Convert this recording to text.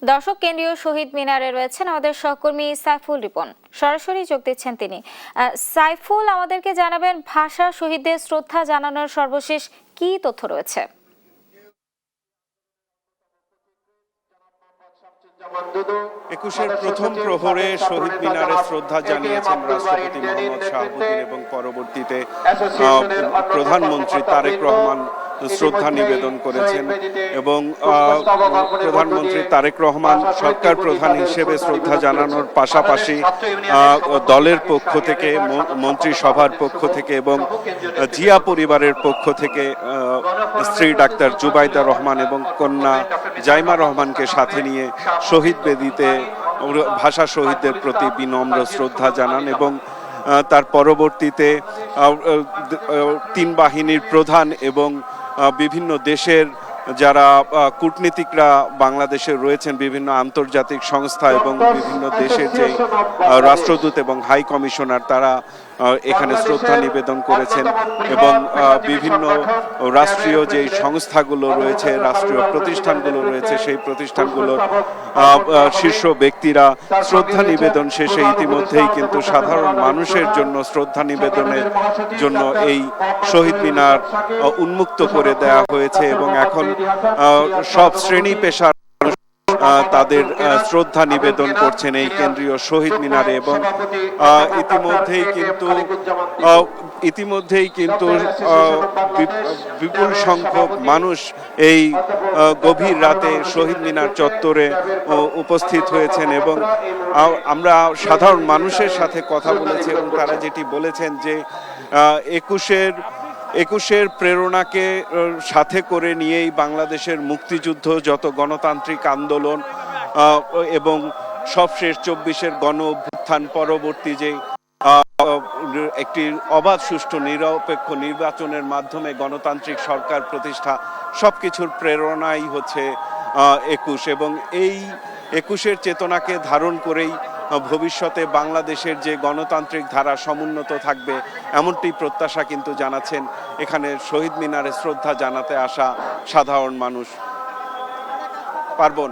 দর্শক, কেন্দ্রীয় শহীদ মিনারে রয়েছেন আমাদের সহকর্মী সাইফুল রিপন। সরাসরি যোগ দিচ্ছেন তিনি। সাইফুল, আমাদেরকে জানাবেন ভাষা শহীদদের শ্রদ্ধা জানানোর সর্বশেষ কি তথ্য রয়েছে? একুশের প্রথম প্রহরে শহীদ মিনারে শ্রদ্ধা জানিয়েছেন রাষ্ট্রপতি মোহাম্মদ শাহাবুদ্দিন এবং পরবর্তীতে প্রধানমন্ত্রী তারেক রহমান শ্রদ্ধা নিবেদন করেছেন এবং প্রধানমন্ত্রী তারেক রহমান সরকার প্রধান হিসেবে শ্রদ্ধা জানানোর পাশাপাশি দলের পক্ষ থেকে, মন্ত্রিসভার পক্ষ থেকে এবং জিয়া পরিবারের পক্ষ থেকে স্ত্রী ডাক্তার জুবাইদা রহমান এবং কন্যা জাইমা রহমানকে সাথে নিয়ে শহীদ বেদিতে ভাষা শহীদদের প্রতি বিনম্র শ্রদ্ধা জানান এবং তার পরবর্তীতে তিন বাহিনীর প্রধান এবং বিভিন্ন দেশের যারা কূটনীতিকরা বাংলাদেশে রয়েছেন, বিভিন্ন আন্তর্জাতিক সংস্থা এবং বিভিন্ন দেশের যে রাষ্ট্রদূত এবং হাই কমিশনার, তারা এখানে শ্রদ্ধা নিবেদন করেছেন এবং বিভিন্ন রাষ্ট্রীয় যে সংস্থাগুলো রয়েছে, রাষ্ট্রীয় প্রতিষ্ঠানগুলো রয়েছে, সেই প্রতিষ্ঠানগুলোর শীর্ষ ব্যক্তিরা শ্রদ্ধা নিবেদন শেষে ইতিমধ্যেই কিন্তু সাধারণ মানুষের জন্য শ্রদ্ধা নিবেদনের জন্য এই শহীদ মিনার উন্মুক্ত করে দেওয়া হয়েছে এবং এখন সব শ্রেণী পেশার তাদের শ্রদ্ধা নিবেদন করছেন এই কেন্দ্রীয় শহীদ মিনারে এবং ইতিমধ্যেই কিন্তু বিপুল সংখ্যক মানুষ এই গভীর রাতে শহীদ মিনার চত্বরে উপস্থিত হয়েছেন এবং আমরা সাধারণ মানুষের সাথে কথা বলেছি এবং তারা যেটি বলেছেন যে একুশের প্রেরণাকে সাথে করে নিয়েই বাংলাদেশের মুক্তিযুদ্ধ, যত গণতান্ত্রিক আন্দোলন এবং সবশেষ 24-এর গণ অভ্যুত্থান পরবর্তী যে একটি অবাধ, সুষ্ঠু, নিরপেক্ষ নির্বাচনের মাধ্যমে গণতান্ত্রিক সরকার প্রতিষ্ঠা, সবকিছুর প্রেরণাই হচ্ছে 21 এবং এই 21-এর চেতনাকে ধারণ করেই ভবিষ্যতে বাংলাদেশের যে গণতান্ত্রিক ধারা সমুন্নত থাকবে, এমনটি প্রত্যাশা কিন্তু জানাচ্ছেন এখানে শহীদ মিনারে শ্রদ্ধা জানাতে আসা সাধারণ মানুষ। পার্বণ।